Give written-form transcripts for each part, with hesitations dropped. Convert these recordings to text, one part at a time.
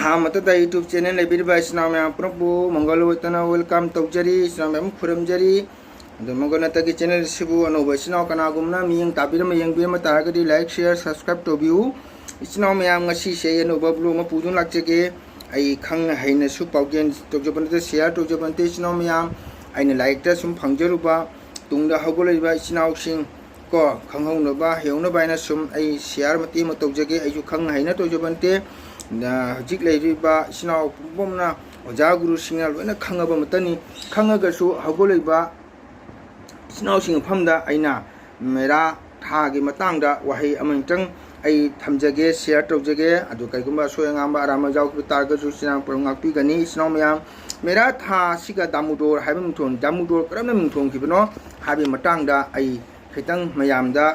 Ahmad YouTube channel लेना मैं पुनः मंगल होता वेलकम तौजरी मैं खुरमजरी मंगल की चैनल सिबु अनौब इचना कनागुमना मियंग ताबीर यंगबीर तारगदी लाइक शेयर सब्सक्राइब तौबियु इचना मैम से अनौब ब्लॉग में पुदुन लाचगे खंग हैनसु पाउगेन तौजबनते शेयर तौजबनते इचना मैम अने लाइक सुम फंगजरुबा तुंग हगोलेबा इचनाउसिंग को खंगहौनबा हेउनबा अना सुम शेयर मते तौजगे खंग हैना तौजबनते हजिक लेरिबा इचनाउ पुंबमना ओजा गुरु सिंगा लोना खंगबा मतनी खंगगसु हगोलेबा इचनाउ सिंग फमदा अइना मेरा थागी मतंगदा वही अमंतंग थमजगे शेयर तौजगे अदु कैगुंबा सोयंगांबा आराम जाउक तारगसु सिना परंगापी गनी इचनाउ मयाम मेरा था सिगा दामुदोर हाइबा मुथोन दामुदोर करमना मुथोन किबनो हाबि मतंगदा खितंग मयामदा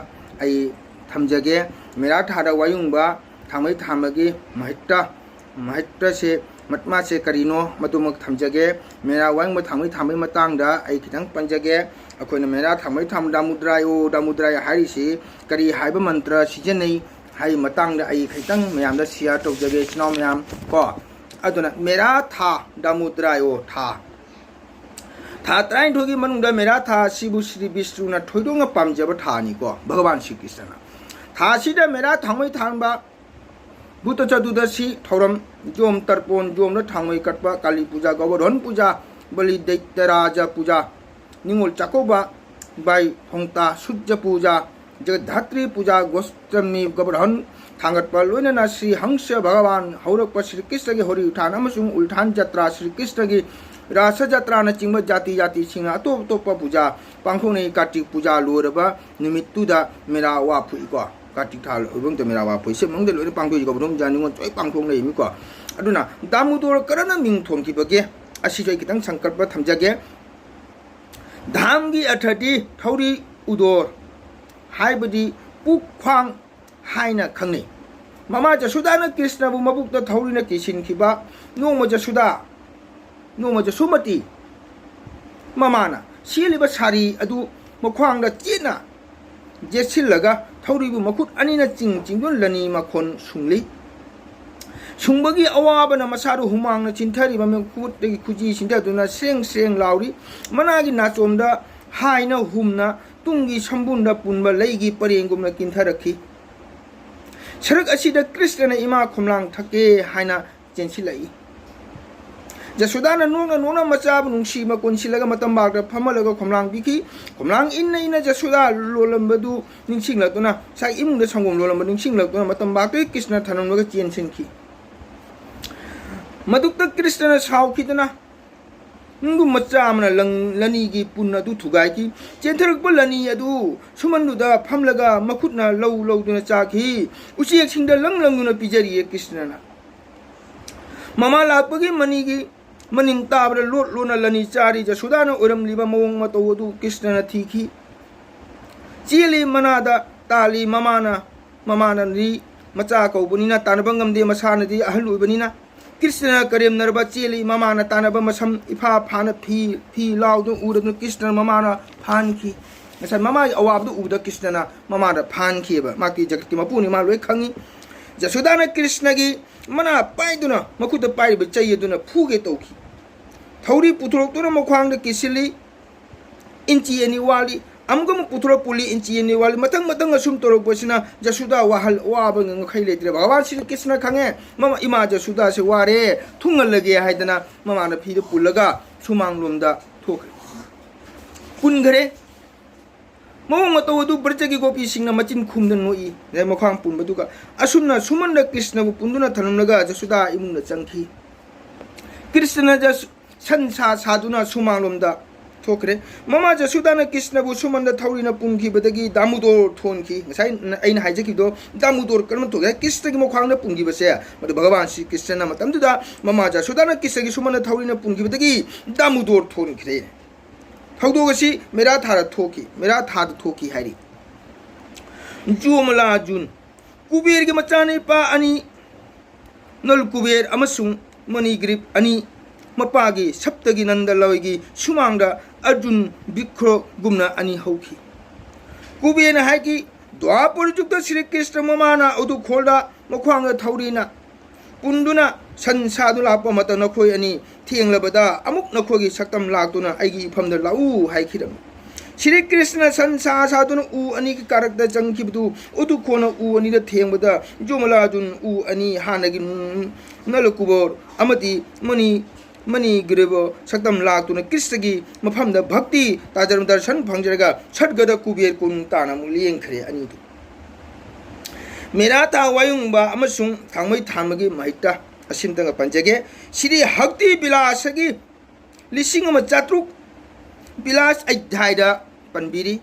थमजगे मेरा थादा वायुंबा थांबै थामगी महित्ता से मतमा से करीनो मदुमक थमजगे मेरा वांग थांबै थांबै मतंगदा खितंग पंजगे अखोना मेरा थांबै थाम दामुद्राय हारिसी करी हाइबा मंत्र सिजनै हाइ मतंगदा खितंग मयामदा शेयर तौजगे इचनाउ मयाम को अदुना मेरा था दामुद्रायो था तराइनथोगी मनुंगदा मेरा था सिबु श्री विष्णुना थोइदोंगा पामजबा थानी को भगवान श्री कृष्ण था सिदा मेरा थांबै थांबा भूत चतुर्दशी थौरम जोम तर्पण जोम थांबै कटपा काली पूजा गोवर्धन पूजा बलि दैत्यराज पूजा निंगोल चाकोबा बाई होंगता सूर्य पूजा जगद्धात्री पूजा गोष्ठमी गोवर्धन थांगटपा लोइना श्री हंस भगवान हौरकपा श्री कृष्ण की होरी उठान अमसुंग उल्ठान जत्रा श्री कृष्ण की रास जत्रा न चिंब जाति जाति सिंह अतोप अतोप पूजा पांखोने कार्तिक पूजा लोरबा निमित्तुदा मेरा वाफुइको कार्तिक थाल उबंग मेरा वाफुइ से मंगदे लोरे पांखोइ गोवर्धन जानिंगो चोय पांखोंग लेमिको अदुना दामुदोर करना मिंग थोंखिबगे असिजोय कितंग संकल्प थमजगे धाम की अर्थदि थौरी उदोर हाइबदि पुख्वांग हाइना खंगनै ममा जसुदाना कृष्णबु मबुक्ता थौरीना किसिनखिबा नोंम जसुमती ममाना सिलिबा सारी अदु मख्वांगदा चेना जेसिलगा थौरीबु मखुत अनिना चिंगदुन लनी मखोन सुंगली सुंबगी अवाबना मसारु हुमांगना चिंथरिबा मेखुतगी खुजी सिंथदुना सेंग सेंग लाउरी मनागी नाचोमदा हाइना हुमना तुंगी संबुंदा पुनबा लैगी परेंगुमना किंथरखी सरक असिदा कृष्णना इमा खुमलांग थके हाइना चेंसिलाई जसुदाना नोना मचाबु नुंसीमा कोनसिलगा मतम बागदा फमलगा खुमलांग बिखी खुमलांग इन्ना जसुदा लोलंबदु निंसिंगलतुना साइ इमुंदा संगोम लोलंबदु निंसिंगलतुना मतम बागदे कृष्ण थनमगा चेंसिनखी मदुक्ता कृष्ण साउखिदना नुंगु मच्चा आमना लनी की पुन्ना दु थुगाई की चेंथरक लनी अदु सुमनुदा फमलगा मखुतना लौदुना चाखी उसी एकसिंगदा लंगलंगुना पिजरिए कृष्णना ममा लापगी मनी की मनिंग ताबरा लोट लोना लनी चारी जसुदाना ओरमलिबा मवंग मतौ अदु कृष्णना थीखी चेली मनादा ताली ममाना री मचा कौबनिना तानबंगमदे मसानदी अहल उबनिना कृष्ण करेम नरबा चेली ममाना तानब मसम इफा फान फी लाउदु उरदु कृष्ण ममाना फानखी ऐसा ममा अवाबदु उद कृष्णना ममाना फानखीबा माकी जगति मपुनि मा लोय खंगी जसुदाना कृष्ण की मना पाइदुना मखुद पाइब चयदुना फुगे तौखी थौरी पुथुरक्तुना मख्वांग किसिली इंची एनी वाली अमगम पुथुर पुली इंची एनी वाली मतंग असुम तोरकबसिना जसुदा वाहल वाबंग खैलेत्रे भगवान श्री कृष्ण खंगे ममा इमा जसुदा से वारे थुंगलगे हाइदना ममाना फीद पुलगा सुमांग लोमदा थोखरे पुनगरे मवंग मतौ अदु ब्रजगी गोपी सिंगना मचिन खुमदन नोई रे मख्वांग पुनबदुगा असुमना सुमंद कृष्णबु पुंदुना थनमलगा जसुदा इमुंगना चंखी कृष्ण जस संसा साधुना सुमांगलोमदा थोखरे ममा जसुदाना कृष्णबु सुमंद थौरीना पुंखिबदगी दामुदोर थोनखी ngसाइ aina हाइजकिदो दामुदोर कर्म थोगे कृष्णगी मख्वांगना पुंगिबसे मदु भगवान श्री कृष्णना मतमदुदा ममा जसुदाना कृष्णगी सुमंद थौरीना पुंगिबदगी दामुदोर थोनखरे थौदोगसी मेरा थाद थोकी हारी जुमला जुन कुबेर के मचाने पा अनि नल कुबेर अमसुंग मणिग्रीब अनि मपागी सप्तगी नंद लवगी सुमांगदा अर्जुन बिख्रो गुमना अनि हौखी कुबेर हाइकी द्वापर जुक्त श्री कृष्ण ममाना अदु खोलदा मख्वांग थौरीना पुंदुना संसादु लापो मत नखोय अनि थियंगलबदा अमुक नखोगी सक्तम लाक्तुना आइगी इफमद लाउ हाइखिरम श्री कृष्ण संसा सादुन उ अनि की कारकदा जंगखिबदु उदु खोन उ अनि द थेंगबदा जोमलाजुन उ अनि हानगी नलकुबोर अमति मनी मनी गिरेबो सक्तम लाक्तुना कृष्णगी मफमद भक्ति ताजरम दर्शन फंगजरगा छटगद कुबेर कुन ताना मुलियं खरे अनि मेरा ता वायुंबा अमसुंग थांगमै थांमगी माइता असिमतंग पंजगे श्री हक्ति बिलासगी लिसिंग अम चात्रुक बिलास अध्यायदा पनबिरी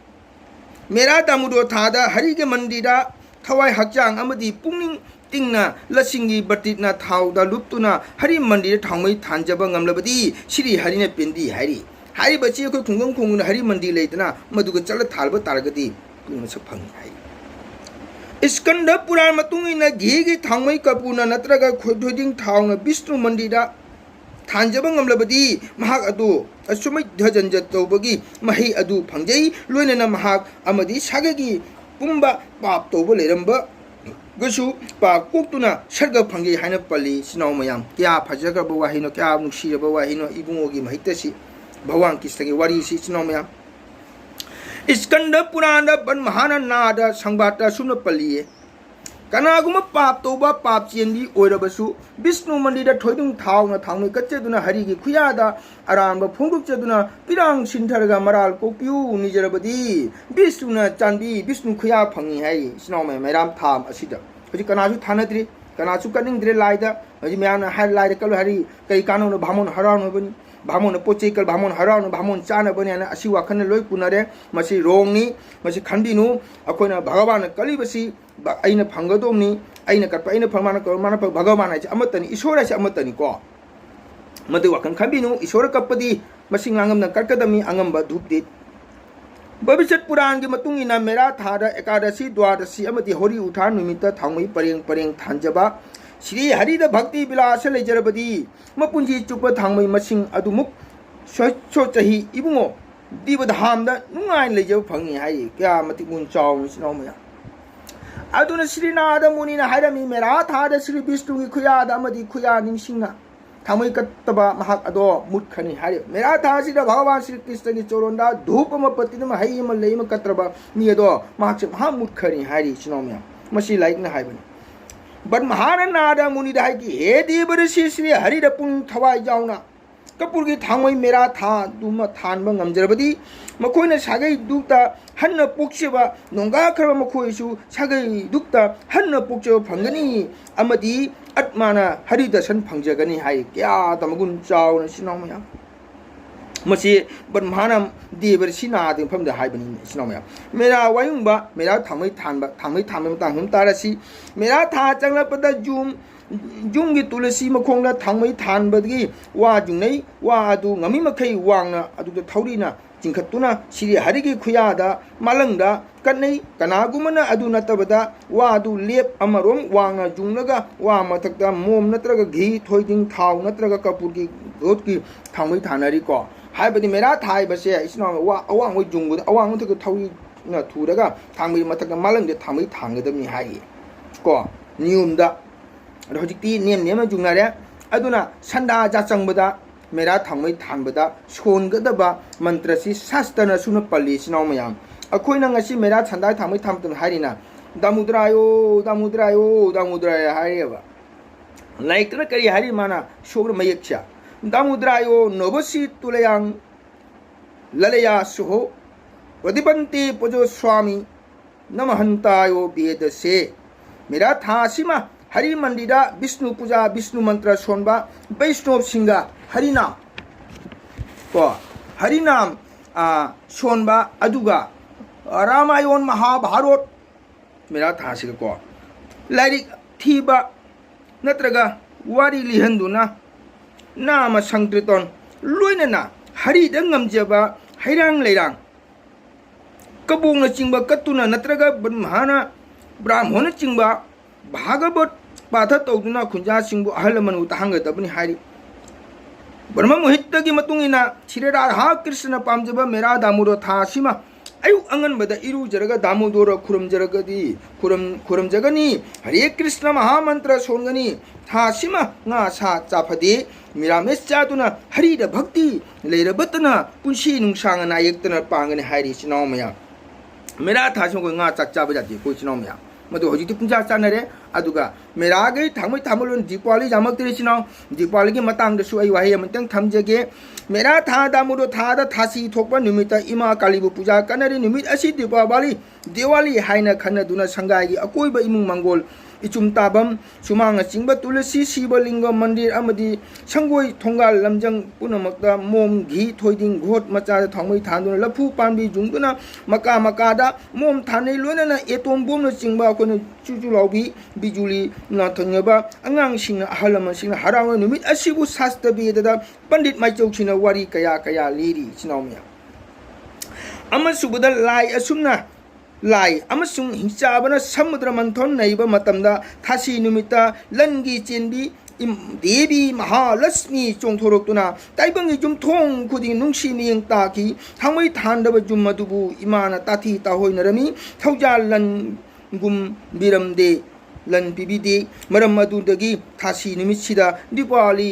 मेरा तामुदो थादा हरि के मंदिरा थवाई हक्चांग अमदी पुंगनिंग तिंगना लसिंगी बटिना थाउदा लुप्तुना हरि मंदिर थांगमै थांजब ngamlabadi श्री हरिने पेंदी हरि हरि बची को खुंगम खुंगन हरि मंदिर लेतना मदुग चल थालब तारगदी पुंग सफंग हरि स्कंद पुराण मतुंगिना घेगी थांगमै कपुना नत्रगा खोदोदिंग थाउना विष्णु मंदिरा थांजब ngamlabadi महाग अदु असुमै धजंजत तौबगी मही अदु फंगजै लोइनना महाग अमदी सागगी पुंबा पाप तौब लेरंब गसु पा कोक्तुना सर्ग फंगे हाइन पल्ली सिनाव मयाम क्या फजगब वाहिनो क्या नुक्सिरब वाहिनो इबुंगोगी महितसी भगवान कृष्णगी वारी सी सिनाव मयाम स्कंद पुराण बन महाना नाद संबाता सुन पल्लिए कनागुम पाप तौबा पाप चेंदी ओइरबसु विष्णु मंदिर थोइदुं थाउना थाउनै कच्चेदुना हरिगी खुयादा आराम फोंदुकचेदुना पिरांग सिंथरगा मराल कोपिउ निजरबदी विष्णुना चांदी विष्णु खुया फंगी हाई सिनावमे मैराम थाम असिदा हजि कनासु थानद्रि कनासु कनिंद्रे लाइदा हजि म्याना हाय लाइदा कल हरि कई कानोन भामोन हराउन बनि भामोन पोचे कल भामोन हराउन भामोन चाना बनि ana asi wakan loi punare masi rongni masi khanbinu akoina bhagavan kalibasi aina phangadomni aina katpa aina phamana ko mana bhagavan ai amatani ishora ai amatani ko madu wakan khanbinu ishora kapadi masi ngangam na karkadami angamba dhupdi भविष्य पुराण की मतुंगिना मेरा थादा एकादशी द्वादशी अमति होरी उठा निमित्त थांगमै परेंग परेंग थांजबा श्री हरिद भक्ति विलास लेजरबदी मपुंजी चुप थांगमै मसिंग अदुमुक सो चही Ibungo दिबधामदा नुंगाय लेजब fungi हाय क्या मति मुन चाव सिनोमया अदुना श्रीनाथ मुनिना हायरमी मेरा थादा श्री विष्णु की खुयाद अमति खुया निंसिंगा थांगमै कत्तबा महाक अदो मुटखनी हाय मेरा थासिदा भगवान श्री कृष्ण की चोरोंदा धूप म पतिनम हायम लेम कत्रबा नि अदो महाक से महा मुटखनी हाय सिनोमया मसी लाइकना हायबनी बट महानादा मुनिदा हाय की हे देवऋषि श्री हरिद पुंग थवाई जाउना कपूर की थांगमै मेरा था दुम थानब ngamjrabadi मखोइना सागै दुक्ता हन्न पोक्सेबा नोंगा खरबा मखोइसु सागै दुक्ता हन्न पोक्सेबा फंगनी अमदी आत्माना हरि दर्शन फंगजगनी हाय क्या तमगुन चाउन सिनावमया मसी बन्मानम देवऋषि नादि फमद हायबनी सिनावमया मेरा वायुंबा मेरा थांगमै थांबै तांगम तारसी मेरा था चंगलपदा जुंगी तुलसी मखोंग थांगमै थानबदगी वा जुंगनै वा अदु ngami मखै वांगना अदु थौरीना चिंखतुना श्री हरिगी खुयादा मालंगदा कन्नै कनागुमना अदु नतबदा वा अदु लेप अमरोम वांगना जुंगलगा वा मथकदा मोम नत्रगा घी थोइदिंग थाव नत्रगा कपूरगी गोटकी थांगमै थानरी को हायबदी मेरा थाय बसे इसना वा अवांग जुंगु अवांग थक थौरी ना थुरगा थांगमै मथकदा मालंगदे थांगमै थांगदमनि हाय को नियमदा हजिक्ति नेम नेम जुंगनारे अदुना संदा जा चंगबदा मेरा थांगमै थानबदा सोनगदबा मंत्रसी शास्त्रना सुन पल्ली सिनाव मयाम अखोइना ngasi मेरा संदा थांगमै थामतन हारिना दामुद्रायो दामुद्रायो दामुद्राय हारिबा लाइकना करी हारि माना सोग्र मयक्षा दामुद्रायो नवसी तुलयांग ललया सुहो वदिपंते पजो स्वामी नमहंतायो वेदसे मेरा थासिमा हरि मंदिरा विष्णु पूजा विष्णु मंत्र सोनबा वैष्णव सिंगा हरिनाम को हरिनाम सोनबा अदुगा रामायण महाभारत मेरा थासिग को लाइरिक थीबा नत्रगा वारी लिहंदुना नाम संकीर्तन लोइनना हरि दंगमजबा हैरांग लेरांग कबोंग चिंबा कत्तुना नत्रगा ब्रह्मना ब्राह्मण चिंबा भागवत पाथा तौदुना खुंजा सिंबु अहलमन उतांगदबनि हारि ब्रह्म मुहित की मतुंगिना श्री राधा कृष्ण पामजब मेरा दामुरो थासिमा 아유 안간마다 이루저러가 다모도라 구름저러가디 구름저가니 하레 크리스나 마하만트라 손가니 타시마 나사 짜파디 미라메스 짜두나 하리다 박디 레르버트나 pun시 뭉상은 아역드나 빵은 하리 시나오마야 메라 타송고 nga 짝짜버자디 고시나오마야 मतो होजी तो पुंजा चाने रे अदुगा मेरा गे थामय थामलुन दीपावली जामक तेरे चिनाव दीपावली के मतंग दसु आई वाहे मतंग थमजगे मेरा था दामुदो था दा थासी थोकपा निमित इमा कालीबु पूजा कनरी निमित असि दिवाली हाइना खन दुना संगाई अकोइबा इमुंग मंगोल इचुम ताबम सुमांग चिंग तुलसी शिवलिंग मंदिर अमदी संगोई थोंगाल लमजंग पुनमक्ता मोम घी थोइदिंग घोट मचा थोंगमै थांदुना लफु पांबी जुंगुना मका मकादा मोम थानै लोनना एटोम बोम न चिंबा कोन चुचु लाउबी बिजुली न थंगबा अंगांग सिंग अहलम सिंग हराव निमित असिबु शास्त्र बेददा पंडित माइचौ सिंग वारी कया कया लिरी सिनावमिया अमसुबदा लाई असुमना लाई अमसुंग हिंसाबना समुद्र मंथन नैबा मतमदा थासी नुमिता लंगी चेनबी देवी महालक्ष्मी चोंथोरक्तुना ताइबंगी जुमथोंग खुदिंग नुंसी मियंग ताकी थांमै थांदब जुमदुबु इमाना ताथी ताहोइनरमी थौजा लन गुम बिरमदे लन पिबिदे मरम मदुदगी थासी नुमितसिदा दीपावली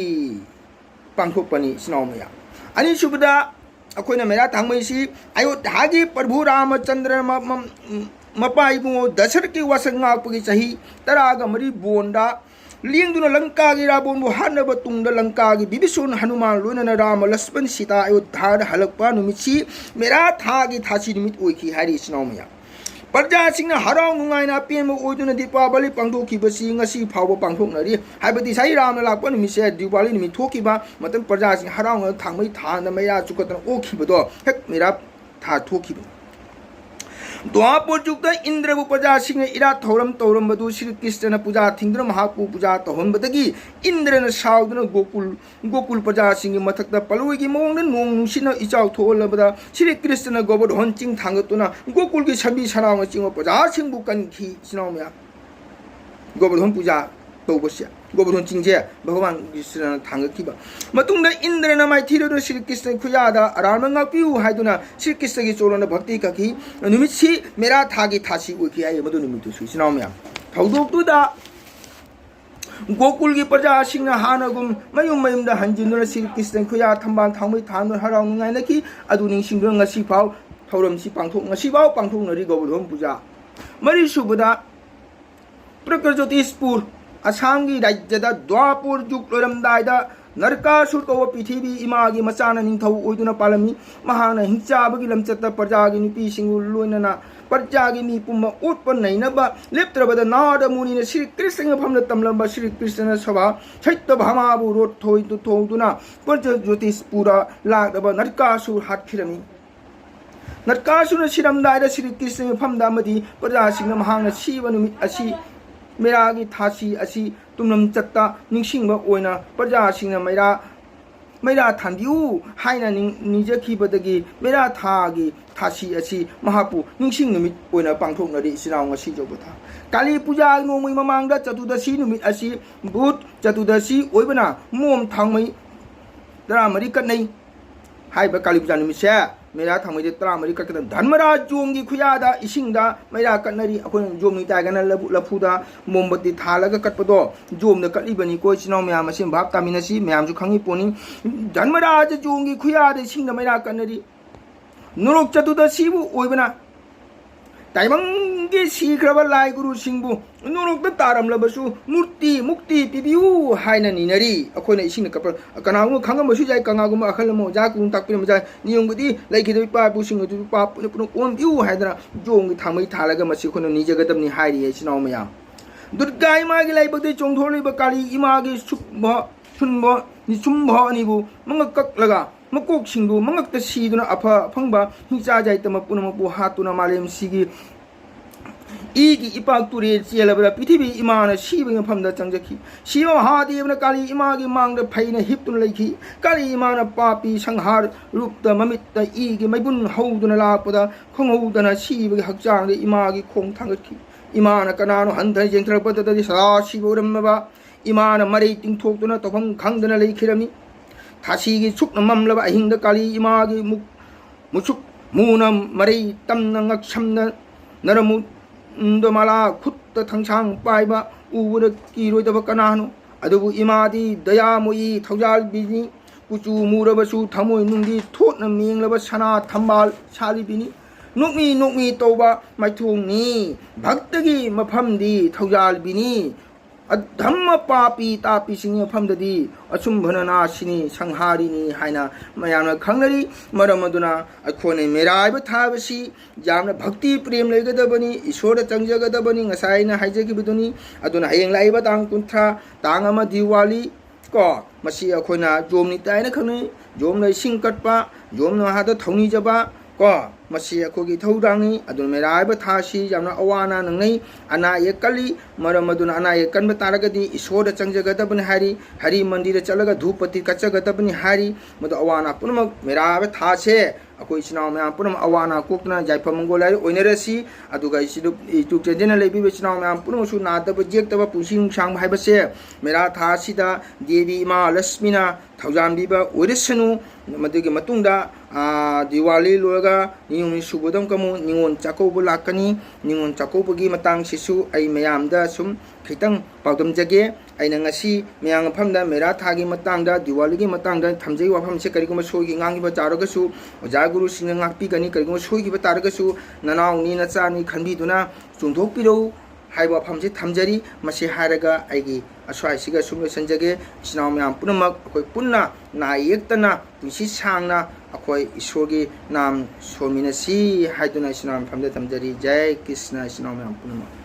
पांथोकपनि सिनावमया अनि सुबदा अखोइना मेरा थांमैसी अयोध्यागी प्रभु रामचंद्र मपा इबुंगो दशरथ की वासंगापगी चाही तरागा मरी बोंदा लिंगदुना लंका की राबोंबु हानब तुंगदा लंका की बिबिसोन हनुमान लोनना राम लक्ष्मण सीता अयोध्या हलकपा नुमितसी मेरा थागी थासी नुमित ओइखी हारि सिनावमया प्रजा सिंगना हराव नुंगाइना पेमो ओइदुना दीपावली पांथोखिबसी ngasi फावबो पांथोकनरी हाइबदि साइ रामना लाकपा नुमिसे दीपावली नुमित थोखिबा मतम प्रजा सिंग हराव थांमै थाना मैया चुकतन ओखिबदो हेक मेरा था थोखिबो द्वापर जुगदा इंद्रबु प्रजा सिंग इरा थौरम तौरमबदु श्री कृष्ण पूजा थिंद्र महापु पूजा तहनबदगी इंद्रन साउदन गोकुल प्रजा सिंग मथक्ता पलुगी मोंग नोंग नुसिना इचाउ थोलबदा श्री कृष्ण गोवर्धन चिंग थांगतुना गोकुल की छबी सनाव चिंग प्रजा सिंगबु कनखी सिनावमया गोवर्धन पूजा तौबस्य गोवर्धन चिंजे भगवान कृष्ण थांगखिबा मतुंगदा इंद्रन माइथिरो श्री कृष्ण खुयादा अरामंगा पिउ हाइदुना श्री कृष्ण की चोरन भक्ति कखि नुमितसी मेरा थागी थासी ओखि आइ मदु नुमितु सुसिनावमया थौदोक्तुदा गोकुल की प्रजा सिंह हानगुम मयुम मयुमदा हंजिनुना श्री कृष्ण खुया थंबान थांमै थानु हराव नुंगाइनखि अदु निंसिंगदो ngasi फाव थौरमसी पांथोक ngasi बाव पांथोकनरि गोवर्धन पूजा मरि सुबदा प्रकृजोतिषपुर असंगी राज्यदा द्वापर जुग लोरमदायदा नरकासुर कौ पृथ्वी इमागी मचाना निंथौ ओइदुना पालमी महान हिंसाबगी लमचत प्रजागी नुपी सिंगु लोइनना प्रजागी मी पुम उत्पन्न नैनबा लेप्त्रबदा नाद मुनिन श्री कृष्ण फमन तमलंबा श्री कृष्ण सभा चैत्य भामाबु रोड थोइदु थौदुना प्रज ज्योतिषपुरा लागदबा नरकासुर हातखिरमी नरकासुर सिरमदायदा श्री कृष्ण फमदामदी प्रजासिंग महान शिव नुमित असि मेरागी थासी असि तुमनम चत्ता निंसिंगबा ओइना प्रजासिंगना मैरा थांदिउ हाइना निजखिबदगी मेरा थागी थासी असि महापु निंसिंग नुमित ओइना पांथोकनरि सिनाव ngasi जोबथा काली पूजा नोमै ममांगदा चतुर्दशी नुमित असि बुध चतुर्दशी ओइबना मोम थांमै तरामरि कनै हाइबा काली पूजा नुमितसे मेरा थांमै तरामरि ककन धर्मराज जोंगी खुयादा इसिंगदा मेरा कनरी अखोन जोमनि तागना लफुदा मोमबत्ती थालगा कटपदो जोमदा कटलिबनी कोइ चिनाव म्याम असिम भाब तामिनसी म्यामजु खंगी पोनी धर्मराज जोंगी खुयादा इसिंगदा मेरा कनरी नुरुक चतुर्दशीबु ओइबना ताइबंगी सीख्रबा लाई गुरु सिंहबु नुरुक तारमलबसु मूर्ति मुक्ति पिबिउ हाइना निनरी अखोइना इसिंग कप कनागु खंगमसु जाय कंगागु अखलमो जाकु ताकपिम जाय नियंगुदी लैखिदि पापु सिंगदु पाप पुन कोन बिउ हाइदना जोंगी थामै थालगा मसि खोनो निजगदमनि हाइरि सिनाव मया दुर्गा इमागी लाइबदि चोंथोलिबा काली इमागी सुंभ निबु मंगकलगा मकोक सिंगु मंगकता सीदुना अफा फंगबा हिंसा जायतम पुनमपु हातुना मालेम सिगी इगी इपाक तुरे चेलबदा पृथ्वी इमान शिवंग फमदा चंगजखि शिव महादेवना काली इमागी मांगदा फैना हिप्तुन लैखि काली इमान पापी संहार रूपदा ममित्ता इगी मैबुन हौदुना लापदा खंगौदना शिवगी हक्चांगदे इमागी खोंग थांगखि इमान कनानो हंथै जेंथरपददि सदा शिवरमबा इमान मरै तिंथोक्तुना तफंग खंगदना लैखिरमी थासीगी सुक्न ममलबा अहिंग काली इमागी ꯃꯨꯅ ꯃꯔꯩ ꯇꯝꯅ ꯉꯛꯁꯝꯅ ꯅꯔꯃꯨꯟꯗꯃꯥꯂꯥ ꯈꯨꯠꯇ ꯊꯥꯡꯁꯥꯡ ꯄꯥꯏꯕ ꯎꯕꯗ ꯀꯤꯔꯣꯏꯗꯕ ꯀꯅꯥꯅꯣ ꯑꯗꯨꯕꯨ ꯏꯃꯥꯗꯤ ꯗꯌꯥꯃꯣꯌꯤ ꯊꯧꯖꯥꯜꯕꯤꯅꯤ ꯀꯨꯆꯨ ꯃꯨꯔꯕꯁꯨ ꯊꯃꯣꯏ ꯅꯨꯡꯗꯤ ꯊꯣꯠꯅ ꯃꯦꯡꯂꯕ ꯁꯅꯥ ꯊꯝꯕꯥꯜ ꯁꯥꯔꯤꯕꯤꯅꯤ ꯅꯣꯛꯃꯤ ꯅꯣꯛꯃꯤ ꯇꯧꯕ ꯃꯥꯏꯊꯣꯡꯅꯤ ꯚꯛꯇꯒꯤ ꯃꯐꯝꯗꯤ ꯊꯧꯖꯥꯜꯕꯤꯅꯤ ꯑꯙꯝꯃ ꯄꯥꯄꯤ ꯇꯥꯄꯤꯁꯤꯡꯒꯤ ꯃꯐꯝꯗꯗꯤ ꯑꯆꯨꯝꯕꯅ ꯅꯥꯁꯤꯅꯤ ꯁꯪꯍꯥꯔꯤꯅꯤ ꯍꯥꯏꯅ ꯃꯌꯥꯝꯅ ꯈꯪꯅꯔꯤ ꯃꯔꯝ ꯑꯗꯨꯅ ꯑꯩꯈꯣꯏꯅ ꯃꯦꯔꯥꯏꯕ ꯊꯥꯕꯁꯤ ꯌꯥꯝꯅ ꯚꯛꯇꯤ ꯄ꯭ꯔꯦꯝ ꯂꯩꯒꯗꯕꯅꯤ ꯏꯁꯣꯔꯗ ꯆꯪꯖꯒꯗꯕꯅꯤ ꯉꯁꯥꯏ ꯑꯩꯅ ꯍꯥꯏꯖꯈꯤꯕꯗꯨꯅꯤ ꯑꯗꯨꯅ ꯍꯌꯦꯡ ꯂꯥꯛꯏꯕ ꯇꯥꯡ 30 ꯇꯥꯡ 1 ꯗꯤꯋꯥꯂꯤ ꯀꯣ ꯃꯁꯤ ꯑꯩꯈꯣꯏꯅ ꯖꯣꯝ ꯅꯤꯇꯥ ꯍꯥꯏꯅ ꯈꯪꯅꯩ ꯖꯣꯝꯅ ꯏꯁꯤꯡ ꯀꯠꯄ ꯖꯣꯝꯅ ꯃꯍꯥꯛꯇ ꯊꯧꯅꯤꯖꯕ ꯀꯣ ꯃꯁꯤ ꯑꯩꯈꯣꯏꯒꯤ ꯊꯧꯗꯥꯡꯅꯤ ꯑꯗꯨꯅ ꯃꯦꯔꯥ ꯍꯥꯏꯕ ꯊꯥꯁꯤ ꯌꯥꯝꯅ ꯑꯋꯥ ꯑꯅꯥ ꯅꯪꯅꯩ ꯑꯅꯥ ꯑꯌꯦꯛ ꯀꯜꯂꯤ ꯃꯔꯝ ꯑꯗꯨꯅ ꯑꯅꯥ ꯑꯌꯦꯛ ꯀꯟꯕ ꯇꯥꯔꯒꯗꯤ ꯏꯁꯣꯔꯗ ꯆꯪꯖꯒꯗꯕꯅꯤ ꯍꯥꯏꯔꯤ ꯍꯔꯤ ꯃꯟꯗꯤꯔꯗ ꯆꯠꯂꯒ ꯙꯨꯄꯇꯤ ꯀꯠꯆꯒꯗꯕꯅꯤ ꯍꯥꯏꯔꯤ ꯃꯗꯨ ꯑꯋꯥ ꯑꯅꯥ ꯄꯨꯝꯅꯃꯛ ꯃꯦꯔꯥ ꯍꯥꯏꯕ ꯊꯥꯁꯦ ꯑꯩꯈꯣꯏ ꯏꯆꯤꯟ ꯏꯅꯥꯎ ꯃꯌꯥꯝ ꯄꯨꯝꯅꯃꯛ ꯑꯋꯥ ꯑꯅꯥ ꯀꯣꯛꯇꯨꯅ ꯌꯥꯏꯐ ꯃꯪꯒꯣꯜ ꯍꯥꯏꯔ ꯑꯣꯏꯅꯔꯁꯤ ꯑꯗꯨꯒ ꯌꯨꯇ꯭ꯌꯨꯕ ꯆꯦꯅꯦꯜ ꯂꯩꯕꯤꯕ ꯏꯆꯤꯟ ꯏꯅꯥꯎ ꯃꯌꯥꯝ ꯄꯨꯝꯅꯃꯛꯁꯨ ꯅꯥꯗꯕ ꯌꯦꯛꯇꯕ ꯄꯨꯟꯁꯤ ꯅꯨꯡꯁꯥꯡꯕ ꯍꯥꯏꯕꯁꯦ ꯃꯦꯔꯥ ꯊꯥ ꯑꯁꯤꯗ ꯗꯦꯕꯤ ꯏꯃꯥ ꯂꯛꯁꯃꯤꯅ ꯊꯧꯖꯥꯟꯕꯤꯕ ꯑꯣꯏꯔꯁꯅꯨ ꯃꯗꯨꯒꯤ ꯃꯇꯨꯡꯗ ꯗꯤꯋꯥꯂꯤ ꯂꯣꯏꯔꯒ ꯅꯤꯉꯣꯜ ꯁꯨꯕꯗ ꯑꯃꯨꯛ ꯅꯤꯉꯣꯜ ꯆꯥꯛꯀꯧꯕ ꯂꯥꯛꯀꯅꯤ ꯅꯤꯉꯣꯜ ꯆꯥꯛꯀꯧꯕꯒꯤ ꯃꯇꯥꯡꯁꯤꯁꯨ ꯑꯩ ꯃꯌꯥꯝꯗ ꯁꯨꯝ ꯈꯤꯇꯪ ꯄꯥꯎꯗꯝꯖꯒꯦ ꯑꯩꯅ ꯉꯁꯤ ꯃꯌꯥꯝ ꯃꯐꯝꯗ ꯃꯦꯔꯥ ꯊꯥꯒꯤ ꯃꯇꯥꯡꯗ ꯗꯤꯋꯥꯂꯤꯒꯤ ꯃꯇꯥꯡꯗ ꯊꯝꯖꯩ ꯋꯥꯐꯝꯁꯦ ꯀꯔꯤꯒꯨꯝꯕ ꯁꯣꯏꯈꯤ ꯉꯥꯡꯈꯤꯕ ꯇꯥꯔꯒꯁꯨ ꯑꯣꯖꯥ ꯒꯨꯔꯨꯁꯤꯡꯅ ꯉꯥꯛꯄꯤꯒꯅꯤ ꯀꯔꯤꯒꯨꯝꯕ ꯁꯣꯏꯈꯤꯕ ꯇꯥꯔꯒꯁꯨ ꯅꯅꯥꯎꯅꯤ ꯅꯆꯥꯅꯤ ꯈꯟꯕꯤꯗꯨꯅ ꯆꯨꯝꯊꯣꯛꯄꯤꯔꯧ ꯍꯥꯏꯕ ꯋꯥꯐꯝꯁꯦ ꯊꯝꯖꯔꯤ ꯃꯁꯤ ꯍꯥꯏꯔꯒ ꯑꯩꯒꯤ ꯑꯁ꯭ꯋꯥꯏꯁꯤꯒ ꯁꯨꯝ ꯂꯣꯏꯁꯤꯟꯖꯒꯦ ꯏꯆꯤꯟ ꯏꯅꯥꯎ ꯃꯌꯥꯝ ꯄꯨꯝꯅꯃꯛ ꯑꯩꯈꯣꯏ ꯄꯨꯟꯅ ꯅꯥ ꯌꯦꯛꯇꯅ ꯄꯨꯟꯁꯤ ꯁꯥꯡꯅ ꯑꯩꯈꯣꯏ ꯏꯁꯣꯔꯒꯤ ꯅꯥꯝ ꯁꯣꯟꯃꯤꯟꯅꯁꯤ ꯍꯥꯏꯗꯨꯅ ꯏꯆꯤꯟ ꯏꯅꯥꯎ ꯃꯐꯝꯗ ꯊꯝꯖꯔꯤ ꯖय ꯀ꯭ꯔꯤꯁꯅ ꯏꯆꯤꯟ ꯏꯅꯥꯎ ꯃꯌꯥꯝ ꯄꯨꯝꯅꯃꯛ